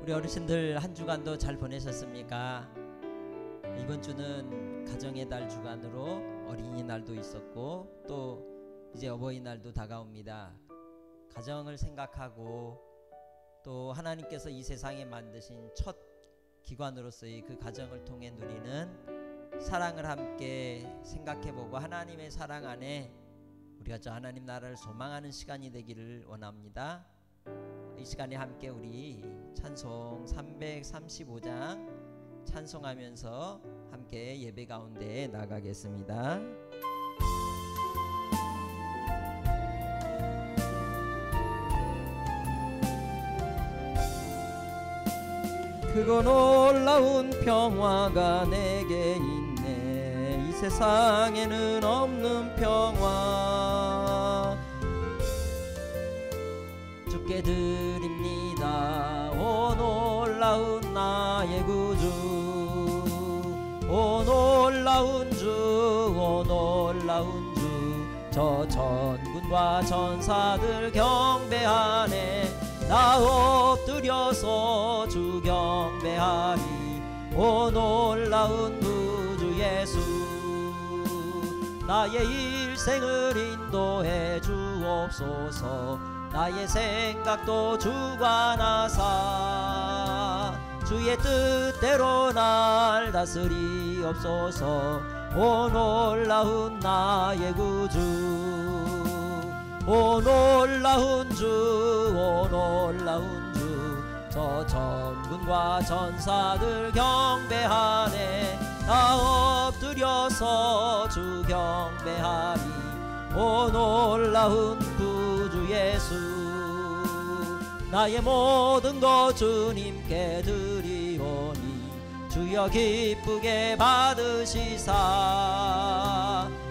우리 어르신들 한 주간도 잘 보내셨습니까? 이번 주는 가정의 달 주간으로 어린이날도 있었고 또 이제 어버이날도 다가옵니다. 가정을 생각하고 또 하나님께서 이 세상에 만드신 첫 기관으로서의 그 가정을 통해 누리는 사랑을 함께 생각해보고 하나님의 사랑 안에 우리가 저 하나님 나라를 소망하는 시간이 되기를 원합니다. 이 시간에 함께 우리 찬송 335장 찬송하면서 함께 예배 가운데 나가겠습니다. 크고 놀라운 평화가 내게 있네. 이 세상에는 없는 평화 주께 드립니다. 오 놀라운 나의 구주, 오 놀라운 주, 오 놀라운 주. 저 천군과 천사들 경배하네. 나 엎드려서 주 경배하리. 오 놀라운 구주 예수, 나의 일생을 인도해 주옵소서. 나의 생각도 주관하사 주의 뜻대로 날 다스리옵소서. 오 놀라운 나의 구주, 오 놀라운 주, 오 놀라운 주. 저 천군과 천사들 경배하네. 나 엎드려서 주 경배하리. 오 놀라운 구주 예수, 나의 모든 것 주님께 드리오니 주여 기쁘게 받으시사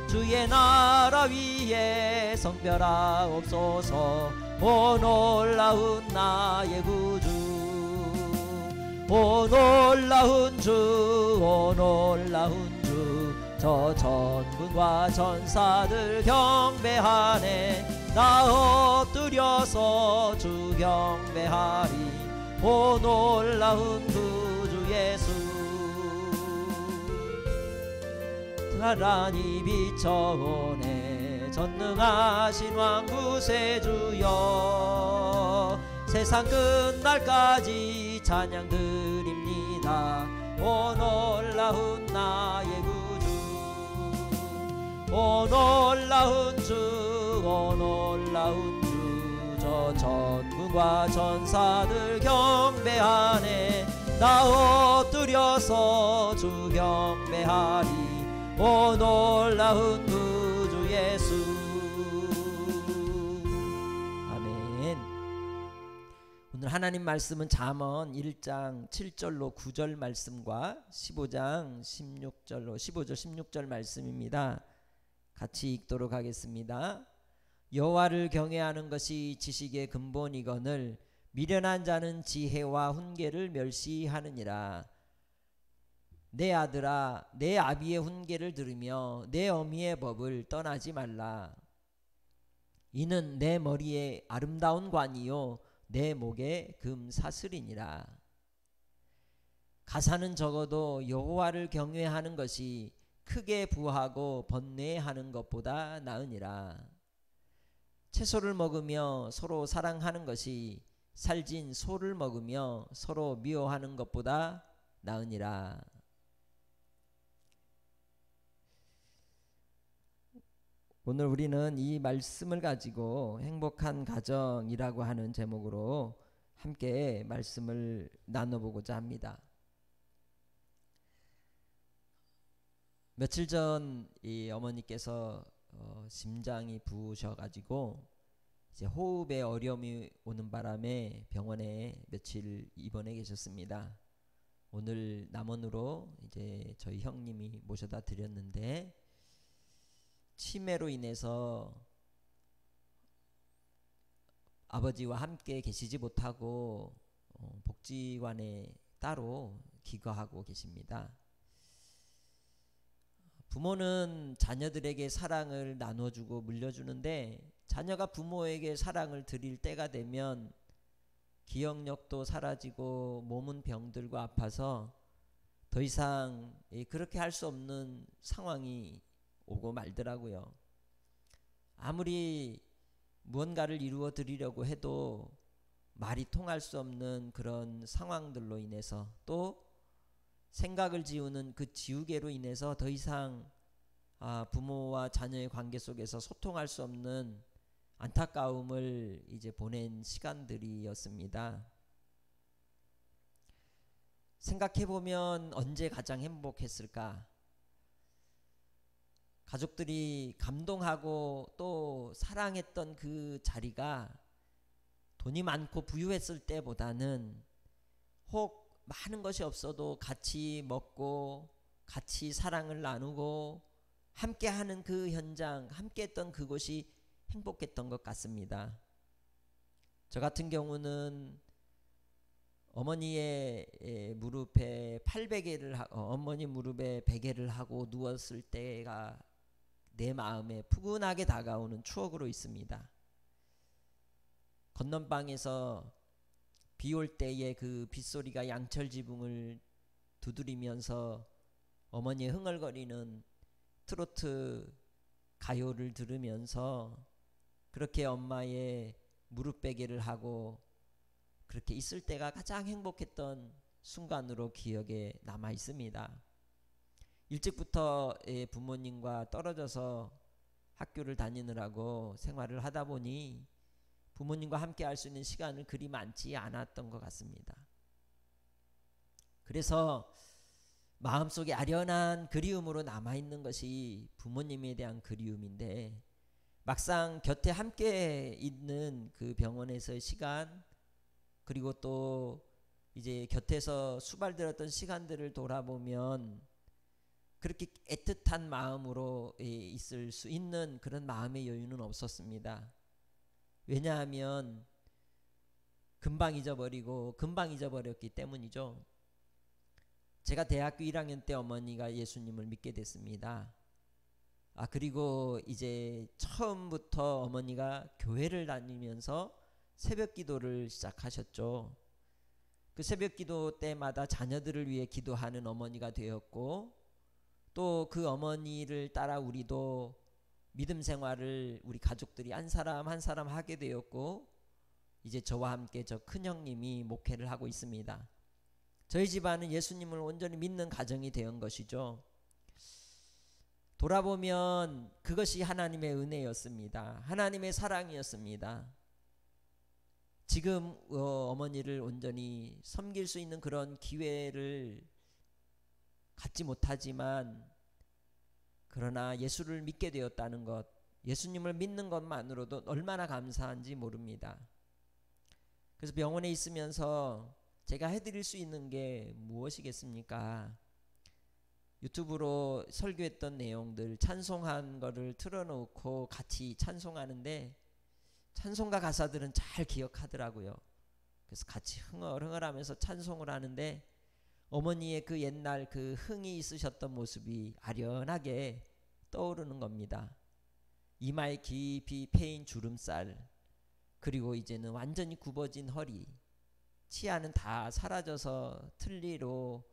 주의 나라 위에 성별하옵소서. 오 놀라운 나의 구주, 오 놀라운 주, 오 놀라운 주. 저 천군과 천사들 경배하네. 나 엎드려서 주 경배하리. 오 놀라운 구주 예수, 나란히 비춰오네. 전능하신 왕 구세주여, 세상 끝날까지 찬양 드립니다. 오 놀라운 나의 구주, 오 놀라운 주, 오 놀라운 주. 저 천군과 천사들 경배하네. 나 엎드려서 주 경배하리. 오 놀라운 구주 예수. 아멘. 오늘 하나님 말씀은 잠언 1장 7절로 9절 말씀과 15장 16절로 15절 16절 말씀입니다. 같이 읽도록 하겠습니다. 여호와를 경외하는 것이 지식의 근본이거늘 미련한 자는 지혜와 훈계를 멸시하느니라. 내 아들아, 내 아비의 훈계를 들으며 내 어미의 법을 떠나지 말라. 이는 내 머리에 아름다운 관이요 내 목에 금사슬이니라. 가사는 적어도 여호와를 경외하는 것이 크게 부하고 번뇌하는 것보다 나으니라. 채소를 먹으며 서로 사랑하는 것이 살진 소를 먹으며 서로 미워하는 것보다 나으니라. 오늘 우리는 이 말씀을 가지고 행복한 가정이라고 하는 제목으로 함께 말씀을 나눠보고자 합니다. 며칠 전 이 어머니께서 심장이 부으셔가지고 이제 호흡에 어려움이 오는 바람에 병원에 며칠 입원해 계셨습니다. 오늘 남원으로 이제 저희 형님이 모셔다 드렸는데 치매로 인해서 아버지와 함께 계시지 못하고 복지관에 따로 기거하고 계십니다. 부모는 자녀들에게 사랑을 나눠주고 물려주는데 자녀가 부모에게 사랑을 드릴 때가 되면 기억력도 사라지고 몸은 병들고 아파서 더 이상 그렇게 할 수 없는 상황이 오고 말더라고요. 아무리 무언가를 이루어 드리려고 해도 말이 통할 수 없는 그런 상황들로 인해서, 또 생각을 지우는 그 지우개로 인해서 더 이상 부모와 자녀의 관계 속에서 소통할 수 없는 안타까움을 이제 보낸 시간들이었습니다. 생각해보면 언제 가장 행복했을까? 가족들이 감동하고 또 사랑했던 그 자리가 돈이 많고 부유했을 때보다는, 혹 많은 것이 없어도 같이 먹고 같이 사랑을 나누고 함께하는 그 현장, 함께했던 그곳이 행복했던 것 같습니다. 저 같은 경우는 어머니의 무릎에 800개를 어머니 무릎에 베개를 하고 누웠을 때가 내 마음에 푸근하게 다가오는 추억으로 있습니다. 건넌방에서 비 올 때의 그 빗소리가 양철 지붕을 두드리면서 어머니의 흥얼거리는 트로트 가요를 들으면서 그렇게 엄마의 무릎 베개를 하고 그렇게 있을 때가 가장 행복했던 순간으로 기억에 남아 있습니다. 일찍부터 부모님과 떨어져서 학교를 다니느라고 생활을 하다 보니 부모님과 함께 할 수 있는 시간은 그리 많지 않았던 것 같습니다. 그래서 마음속에 아련한 그리움으로 남아있는 것이 부모님에 대한 그리움인데, 막상 곁에 함께 있는 그 병원에서의 시간, 그리고 또 이제 곁에서 수발들었던 시간들을 돌아보면 그렇게 애틋한 마음으로 있을 수 있는 그런 마음의 여유는 없었습니다. 왜냐하면 금방 잊어버렸기 때문이죠. 제가 대학교 1학년 때 어머니가 예수님을 믿게 됐습니다. 그리고 이제 처음부터 어머니가 교회를 다니면서 새벽 기도를 시작하셨죠. 그 새벽 기도 때마다 자녀들을 위해 기도하는 어머니가 되었고, 또 그 어머니를 따라 우리도 믿음 생활을 우리 가족들이 한 사람 한 사람 하게 되었고, 이제 저와 함께 저 큰형님이 목회를 하고 있습니다. 저희 집안은 예수님을 온전히 믿는 가정이 된 것이죠. 돌아보면 그것이 하나님의 은혜였습니다. 하나님의 사랑이었습니다. 지금 어머니를 온전히 섬길 수 있는 그런 기회를 갖지 못하지만, 그러나 예수를 믿게 되었다는 것, 예수님을 믿는 것만으로도 얼마나 감사한지 모릅니다. 그래서 병원에 있으면서 제가 해드릴 수 있는 게 무엇이겠습니까? 유튜브로 설교했던 내용들, 찬송한 거를 틀어놓고 같이 찬송하는데 찬송가 가사들은 잘 기억하더라고요. 그래서 같이 흥얼흥얼하면서 찬송을 하는데 어머니의 그 옛날 그 흥이 있으셨던 모습이 아련하게 떠오르는 겁니다. 이마에 깊이 패인 주름살, 그리고 이제는 완전히 굽어진 허리, 치아는 다 사라져서 틀니로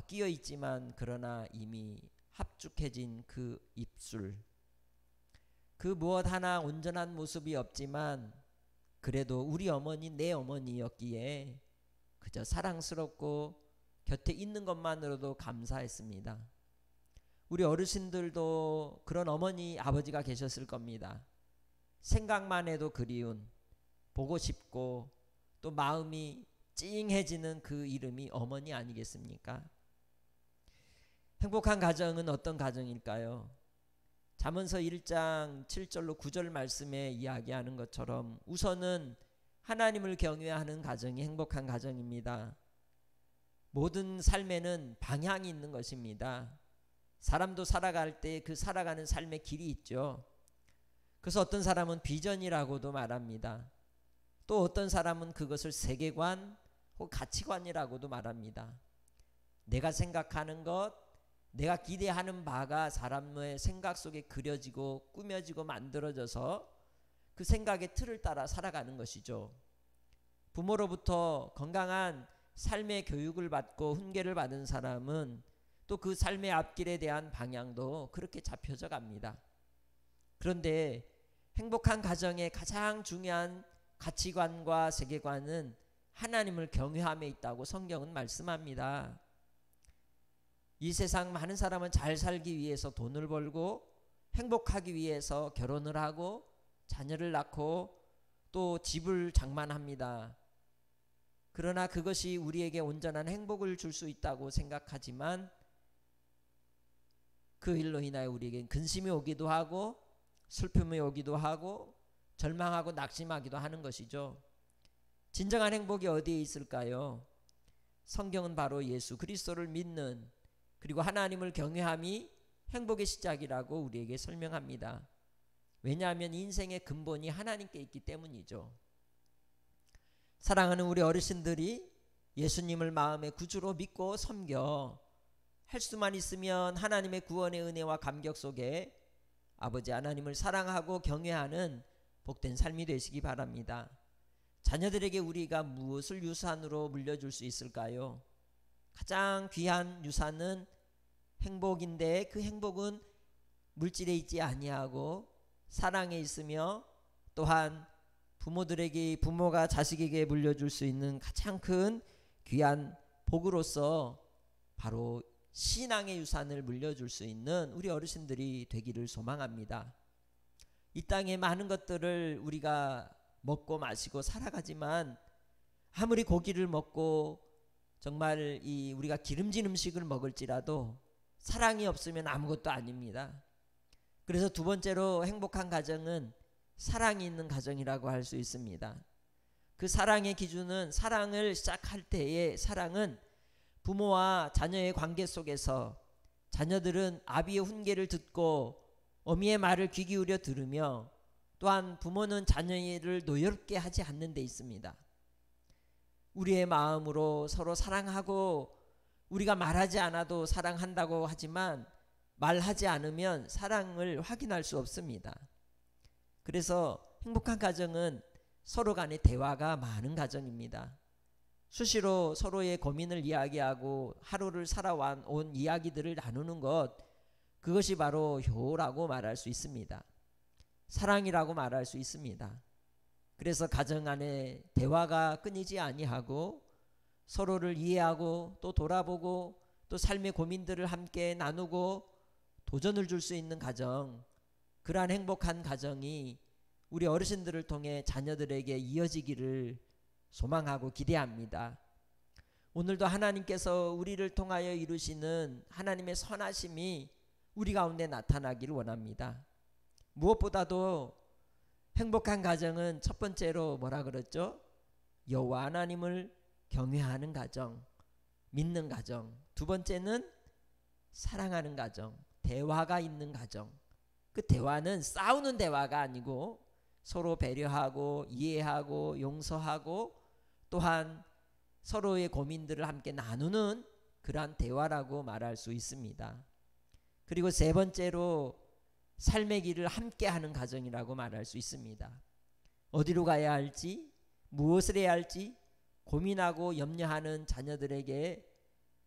끼어 있지만 그러나 이미 합죽해진 그 입술, 그 무엇 하나 온전한 모습이 없지만 그래도 우리 어머니 내 어머니였기에 그저 사랑스럽고 곁에 있는 것만으로도 감사했습니다. 우리 어르신들도 그런 어머니 아버지가 계셨을 겁니다. 생각만 해도 그리운, 보고 싶고 또 마음이 찡해지는 그 이름이 어머니 아니겠습니까? 행복한 가정은 어떤 가정일까요? 잠언서 1장 7절로 9절 말씀에 이야기하는 것처럼 우선은 하나님을 경외하는 가정이 행복한 가정입니다. 모든 삶에는 방향이 있는 것입니다. 사람도 살아갈 때 그 살아가는 삶의 길이 있죠. 그래서 어떤 사람은 비전이라고도 말합니다. 또 어떤 사람은 그것을 세계관 혹은 가치관이라고도 말합니다. 내가 생각하는 것, 내가 기대하는 바가 사람의 생각 속에 그려지고 꾸며지고 만들어져서 그 생각의 틀을 따라 살아가는 것이죠. 부모로부터 건강한 삶의 교육을 받고 훈계를 받은 사람은 또 그 삶의 앞길에 대한 방향도 그렇게 잡혀져 갑니다. 그런데 행복한 가정의 가장 중요한 가치관과 세계관은 하나님을 경외함에 있다고 성경은 말씀합니다. 이 세상 많은 사람은 잘 살기 위해서 돈을 벌고 행복하기 위해서 결혼을 하고 자녀를 낳고 또 집을 장만합니다. 그러나 그것이 우리에게 온전한 행복을 줄 수 있다고 생각하지만 그 일로 인하여 우리에겐 근심이 오기도 하고 슬픔이 오기도 하고 절망하고 낙심하기도 하는 것이죠. 진정한 행복이 어디에 있을까요? 성경은 바로 예수 그리스도를 믿는 그리고 하나님을 경외함이 행복의 시작이라고 우리에게 설명합니다. 왜냐하면 인생의 근본이 하나님께 있기 때문이죠. 사랑하는 우리 어르신들이 예수님을 마음의 구주로 믿고 섬겨 할 수만 있으면 하나님의 구원의 은혜와 감격 속에 아버지 하나님을 사랑하고 경외하는 복된 삶이 되시기 바랍니다. 자녀들에게 우리가 무엇을 유산으로 물려줄 수 있을까요? 가장 귀한 유산은 행복인데 그 행복은 물질에 있지 아니하고 사랑에 있으며 또한 부모가 자식에게 물려줄 수 있는 가장 큰 귀한 복으로서 바로 신앙의 유산을 물려줄 수 있는 우리 어르신들이 되기를 소망합니다. 이 땅에 많은 것들을 우리가 먹고 마시고 살아가지만 아무리 고기를 먹고 정말 우리가 기름진 음식을 먹을지라도 사랑이 없으면 아무것도 아닙니다. 그래서 두 번째로 행복한 가정은 사랑이 있는 가정이라고 할 수 있습니다. 그 사랑의 기준은 사랑을 시작할 때의 사랑은 부모와 자녀의 관계 속에서 자녀들은 아비의 훈계를 듣고 어미의 말을 귀 기울여 들으며 또한 부모는 자녀를 노엽게 하지 않는 데 있습니다. 우리의 마음으로 서로 사랑하고 우리가 말하지 않아도 사랑한다고 하지만 말하지 않으면 사랑을 확인할 수 없습니다. 그래서 행복한 가정은 서로 간의 대화가 많은 가정입니다. 수시로 서로의 고민을 이야기하고 하루를 살아온 이야기들을 나누는 것, 그것이 바로 효라고 말할 수 있습니다. 사랑이라고 말할 수 있습니다. 그래서 가정 안에 대화가 끊이지 아니하고 서로를 이해하고 또 돌아보고 또 삶의 고민들을 함께 나누고 도전을 줄 수 있는 가정, 그러한 행복한 가정이 우리 어르신들을 통해 자녀들에게 이어지기를 소망하고 기대합니다. 오늘도 하나님께서 우리를 통하여 이루시는 하나님의 선하심이 우리 가운데 나타나기를 원합니다. 무엇보다도 행복한 가정은 첫 번째로 뭐라 그랬죠? 여호와 하나님을 경외하는 가정, 믿는 가정. 두 번째는 사랑하는 가정, 대화가 있는 가정. 그 대화는 싸우는 대화가 아니고 서로 배려하고 이해하고 용서하고 또한 서로의 고민들을 함께 나누는 그러한 대화라고 말할 수 있습니다. 그리고 세 번째로 삶의 길을 함께 하는 가정이라고 말할 수 있습니다. 어디로 가야 할지, 무엇을 해야 할지 고민하고 염려하는 자녀들에게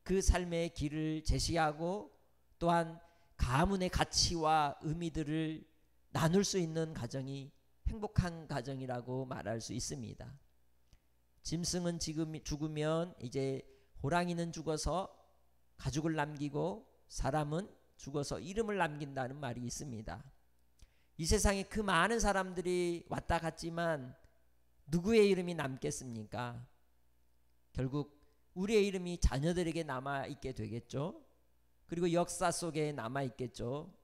그 삶의 길을 제시하고 또한 가문의 가치와 의미들을 나눌 수 있는 가정이 행복한 가정이라고 말할 수 있습니다. 짐승은 지금 죽으면 이제 호랑이는 죽어서 가죽을 남기고 사람은 죽어서 이름을 남긴다는 말이 있습니다. 이 세상에 그 많은 사람들이 왔다 갔지만 누구의 이름이 남겠습니까? 결국 우리의 이름이 자녀들에게 남아있게 되겠죠. 그리고 역사 속에 남아있겠죠.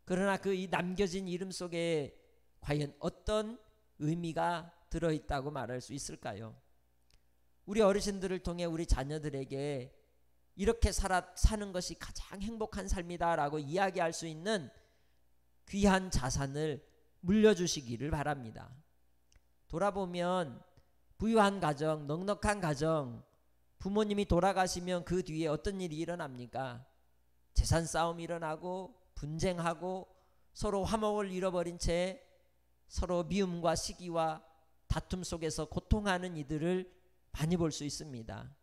그러나 그 이 남겨진 이름 속에 과연 어떤 의미가 들어있다고 말할 수 있을까요? 우리 어르신들을 통해 우리 자녀들에게 이렇게 사는 것이 가장 행복한 삶이다 라고 이야기할 수 있는 귀한 자산을 물려주시기를 바랍니다. 돌아보면 부유한 가정, 넉넉한 가정, 부모님이 돌아가시면 그 뒤에 어떤 일이 일어납니까? 재산 싸움이 일어나고 분쟁하고 서로 화목을 잃어버린 채 서로 미움과 시기와 다툼 속에서 고통하는 이들을 많이 볼 수 있습니다.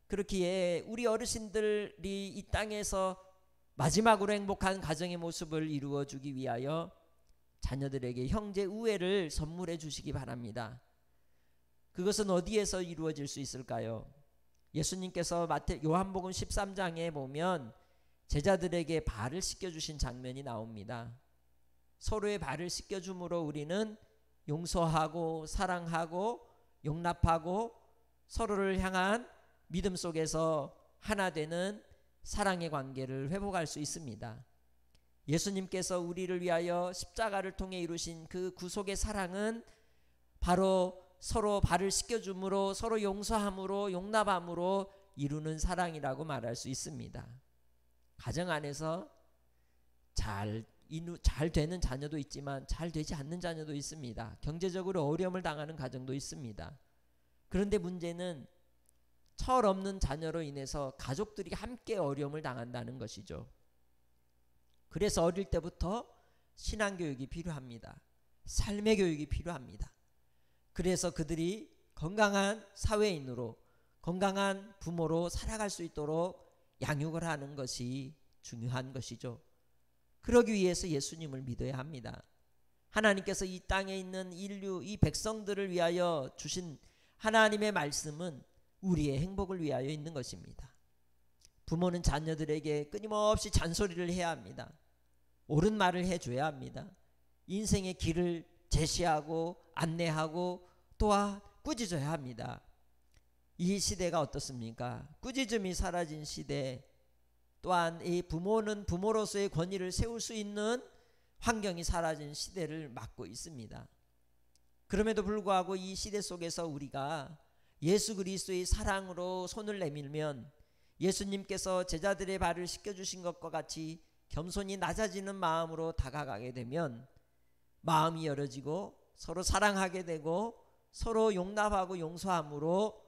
그렇기에 우리 어르신들이 이 땅에서 마지막으로 행복한 가정의 모습을 이루어주기 위하여 자녀들에게 형제 우애를 선물해 주시기 바랍니다. 그것은 어디에서 이루어질 수 있을까요? 예수님께서 요한복음 13장에 보면 제자들에게 발을 씻겨주신 장면이 나옵니다. 서로의 발을 씻겨줌으로 우리는 용서하고 사랑하고 용납하고 서로를 향한 믿음 속에서 하나 되는 사랑의 관계를 회복할 수 있습니다. 예수님께서 우리를 위하여 십자가를 통해 이루신 그 구속의 사랑은 바로 서로 발을 씻겨줌으로 서로 용서함으로 용납함으로 이루는 사랑이라고 말할 수 있습니다. 가정 안에서 잘 되는 자녀도 있지만 잘 되지 않는 자녀도 있습니다. 경제적으로 어려움을 당하는 가정도 있습니다. 그런데 문제는 철없는 자녀로 인해서 가족들이 함께 어려움을 당한다는 것이죠. 그래서 어릴 때부터 신앙교육이 필요합니다. 삶의 교육이 필요합니다. 그래서 그들이 건강한 사회인으로 건강한 부모로 살아갈 수 있도록 양육을 하는 것이 중요한 것이죠. 그러기 위해서 예수님을 믿어야 합니다. 하나님께서 이 땅에 있는 인류, 이 백성들을 위하여 주신 하나님의 말씀은 우리의 행복을 위하여 있는 것입니다. 부모는 자녀들에게 끊임없이 잔소리를 해야 합니다. 옳은 말을 해줘야 합니다. 인생의 길을 제시하고 안내하고 또한 꾸짖어야 합니다. 이 시대가 어떻습니까? 꾸짖음이 사라진 시대, 또한 이 부모는 부모로서의 권위를 세울 수 있는 환경이 사라진 시대를 맞고 있습니다. 그럼에도 불구하고 이 시대 속에서 우리가 예수 그리스도의 사랑으로 손을 내밀면 예수님께서 제자들의 발을 씻겨주신 것과 같이 겸손히 낮아지는 마음으로 다가가게 되면 마음이 열어지고 서로 사랑하게 되고 서로 용납하고 용서함으로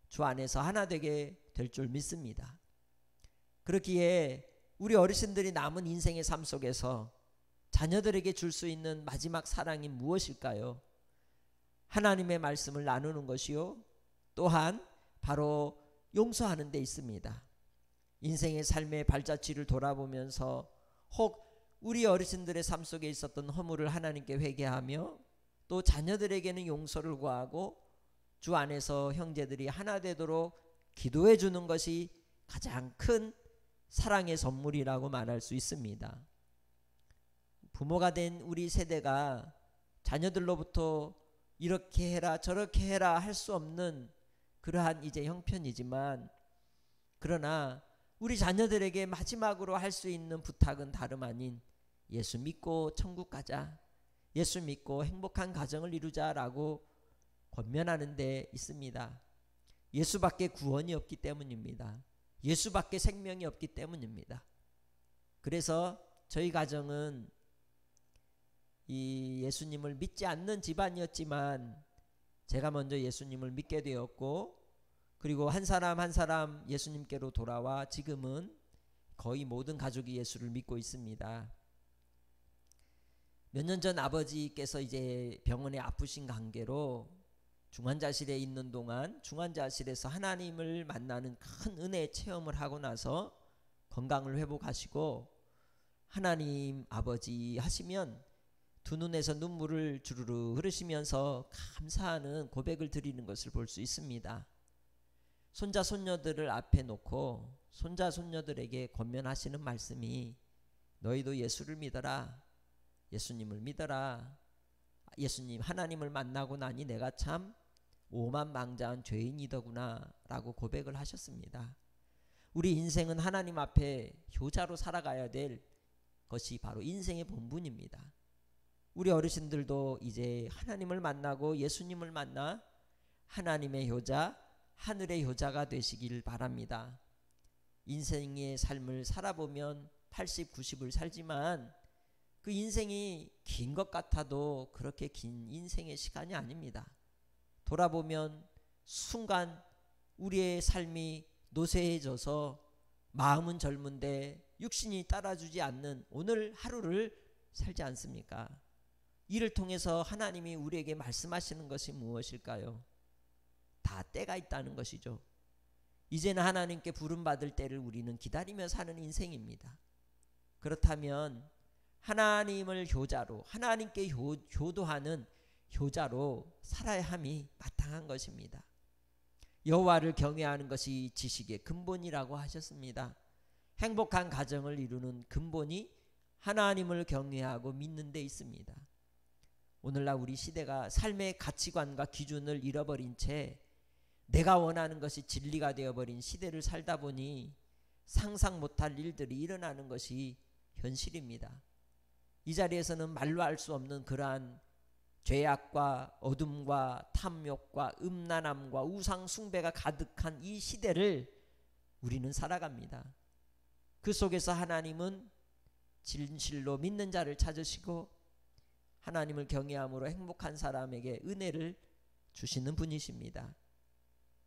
주 안에서 하나 되게 될 줄 믿습니다. 그렇기에 우리 어르신들이 남은 인생의 삶 속에서 자녀들에게 줄 수 있는 마지막 사랑이 무엇일까요? 하나님의 말씀을 나누는 것이요, 또한 바로 용서하는 데 있습니다. 인생의 삶의 발자취를 돌아보면서 혹 우리 어르신들의 삶 속에 있었던 허물을 하나님께 회개하며 또 자녀들에게는 용서를 구하고 주 안에서 형제들이 하나 되도록 기도해 주는 것이 가장 큰 사랑의 선물이라고 말할 수 있습니다. 부모가 된 우리 세대가 자녀들로부터 이렇게 해라 저렇게 해라 할 수 없는 그러한 이제 형편이지만, 그러나 우리 자녀들에게 마지막으로 할 수 있는 부탁은 다름 아닌 예수 믿고 천국 가자, 예수 믿고 행복한 가정을 이루자라고 권면하는 데 있습니다. 예수밖에 구원이 없기 때문입니다. 예수밖에 생명이 없기 때문입니다. 그래서 저희 가정은 이 예수님을 믿지 않는 집안이었지만 제가 먼저 예수님을 믿게 되었고, 그리고 한 사람 한 사람 예수님께로 돌아와 지금은 거의 모든 가족이 예수를 믿고 있습니다. 몇 년 전 아버지께서 이제 병원에 아프신 관계로 중환자실에 있는 동안 중환자실에서 하나님을 만나는 큰 은혜의 체험을 하고 나서 건강을 회복하시고, 하나님 아버지 하시면 두 눈에서 눈물을 주르르 흐르시면서 감사하는 고백을 드리는 것을 볼 수 있습니다. 손자 손녀들을 앞에 놓고 손자 손녀들에게 권면하시는 말씀이 너희도 예수를 믿어라, 예수님을 믿어라, 예수님 하나님을 만나고 나니 내가 참 오만망자한 죄인이더구나 라고 고백을 하셨습니다. 우리 인생은 하나님 앞에 효자로 살아가야 될 것이 바로 인생의 본분입니다. 우리 어르신들도 이제 하나님을 만나고 예수님을 만나 하나님의 효자, 하늘의 효자가 되시길 바랍니다. 인생의 삶을 살아보면 80, 90을 살지만 그 인생이 긴 것 같아도 그렇게 긴 인생의 시간이 아닙니다. 돌아보면 순간 우리의 삶이 노쇠해져서 마음은 젊은데 육신이 따라주지 않는 오늘 하루를 살지 않습니까? 이를 통해서 하나님이 우리에게 말씀하시는 것이 무엇일까요? 다 때가 있다는 것이죠. 이제는 하나님께 부름받을 때를 우리는 기다리며 사는 인생입니다. 그렇다면 하나님을 효자로, 하나님께 효도하는 효자로 살아야 함이 마땅한 것입니다. 여호와를 경외하는 것이 지식의 근본이라고 하셨습니다. 행복한 가정을 이루는 근본이 하나님을 경외하고 믿는 데 있습니다. 오늘날 우리 시대가 삶의 가치관과 기준을 잃어버린 채 내가 원하는 것이 진리가 되어버린 시대를 살다 보니 상상 못할 일들이 일어나는 것이 현실입니다. 이 자리에서는 말로 할 수 없는 그러한 죄악과 어둠과 탐욕과 음란함과 우상 숭배가 가득한 이 시대를 우리는 살아갑니다. 그 속에서 하나님은 진실로 믿는 자를 찾으시고 하나님을 경외함으로 행복한 사람에게 은혜를 주시는 분이십니다.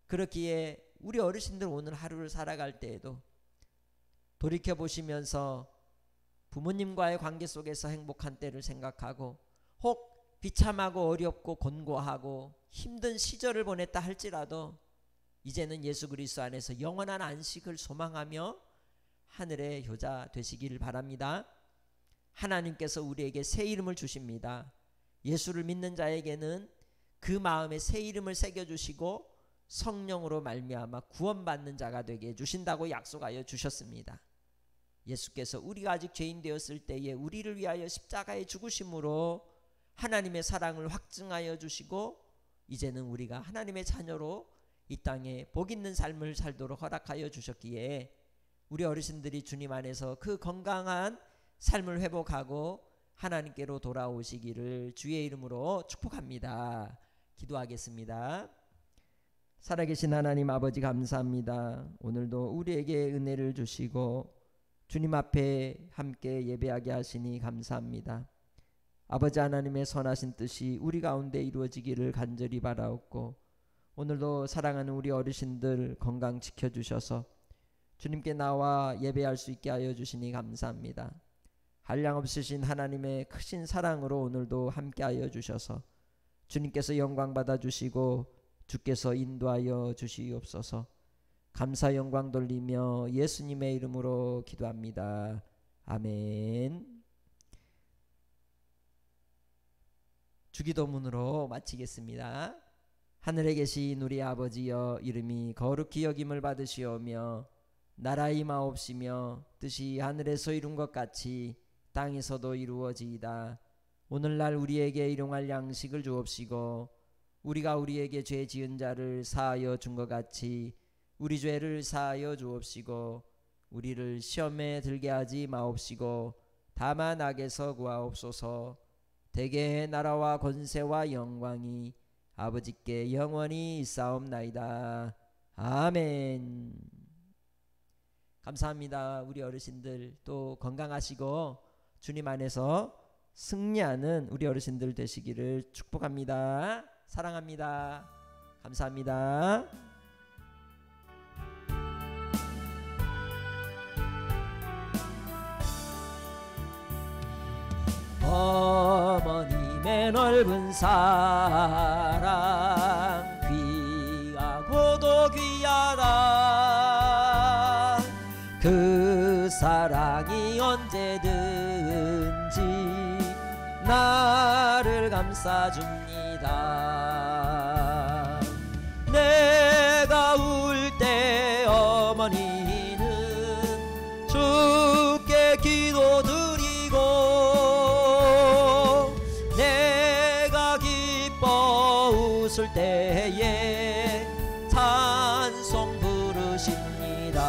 그렇기에 우리 어르신들 오늘 하루를 살아갈 때에도 돌이켜보시면서 부모님과의 관계 속에서 행복한 때를 생각하고 혹 비참하고 어렵고 곤고하고 힘든 시절을 보냈다 할지라도 이제는 예수 그리스도 안에서 영원한 안식을 소망하며 하늘의 효자 되시기를 바랍니다. 하나님께서 우리에게 새 이름을 주십니다. 예수를 믿는 자에게는 그 마음에 새 이름을 새겨주시고 성령으로 말미암아 구원받는 자가 되게 해주신다고 약속하여 주셨습니다. 예수께서 우리가 아직 죄인 되었을 때에 우리를 위하여 십자가에 죽으심으로 하나님의 사랑을 확증하여 주시고 이제는 우리가 하나님의 자녀로 이 땅에 복 있는 삶을 살도록 허락하여 주셨기에 우리 어르신들이 주님 안에서 그 건강한 삶을 회복하고 하나님께로 돌아오시기를 주의 이름으로 축복합니다. 기도하겠습니다. 살아계신 하나님 아버지 감사합니다. 오늘도 우리에게 은혜를 주시고 주님 앞에 함께 예배하게 하시니 감사합니다. 아버지 하나님의 선하신 뜻이 우리 가운데 이루어지기를 간절히 바라옵고 오늘도 사랑하는 우리 어르신들 건강 지켜주셔서 주님께 나와 예배할 수 있게 하여 주시니 감사합니다. 한량없으신 하나님의 크신 사랑으로 오늘도 함께 하여 주셔서 주님께서 영광 받아주시고 주께서 인도하여 주시옵소서. 감사 영광 돌리며 예수님의 이름으로 기도합니다. 아멘. 주기도문으로 마치겠습니다. 하늘에 계신 우리 아버지여 이름이 거룩히 여김을 받으시오며 나라의 임하옵시며 뜻이 하늘에서 이룬 것 같이 땅에서도 이루어지이다. 오늘날 우리에게 일용할 양식을 주옵시고 우리가 우리에게 죄 지은 자를 사하여 준 것 같이 우리 죄를 사하여 주옵시고 우리를 시험에 들게 하지 마옵시고 다만 악에서 구하옵소서. 대개의 나라와 권세와 영광이 아버지께 영원히 있사옵나이다. 아멘. 감사합니다. 우리 어르신들 또 건강하시고 주님 안에서 승리하는 우리 어르신들 되시기를 축복합니다. 사랑합니다. 감사합니다. 어머님의 넓은 사랑 귀하고도 귀하다. 그 사랑이 언제든지 나를 감싸줍니다. 내가 울 때 어머니는 주께 기도드리고 내가 기뻐 웃을 때에 찬송 부르십니다.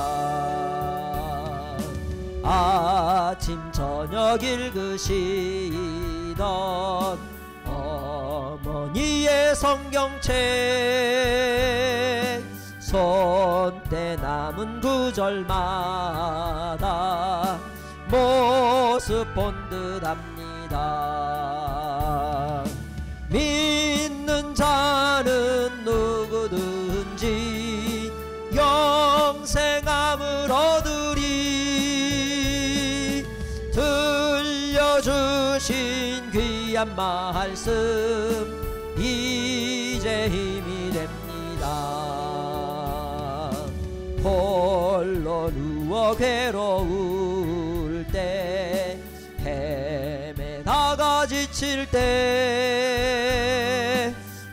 아침 저녁 읽으시던 어머니의 성경책 손때 남은 구절마다 모습 본 듯합니다. 믿는 자는 누구든지 영생함을 얻으리. 들려주신 귀한 귀한 말씀 이제 힘이 됩니다. 홀로 누워 괴로울 때 헤매다가 지칠 때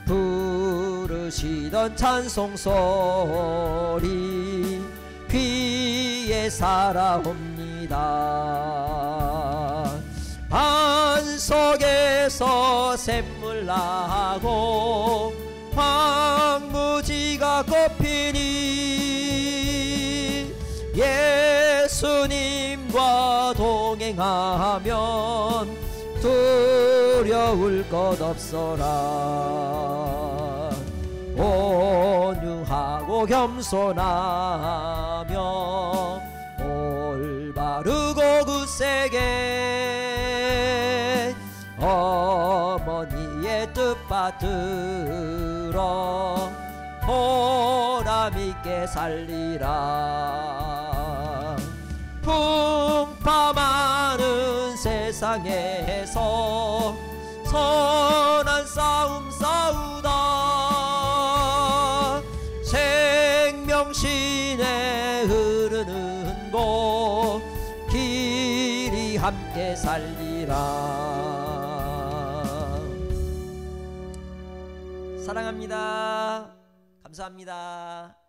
부르시던 찬송 소리 귀에 살아옵니다. 반석에서 샘물 나고 황무지가 꽃피니 예수님과 동행하면 두려울 것 없어라. 온유하고 겸손하며 올바르고 굳세게 어머니의 뜻 받들어 보람있게 살리라. 풍파많은 세상에서 선한 싸움 싸우다 생명신에 흐르는 곳 길이 함께 살리라. 사랑합니다. 감사합니다.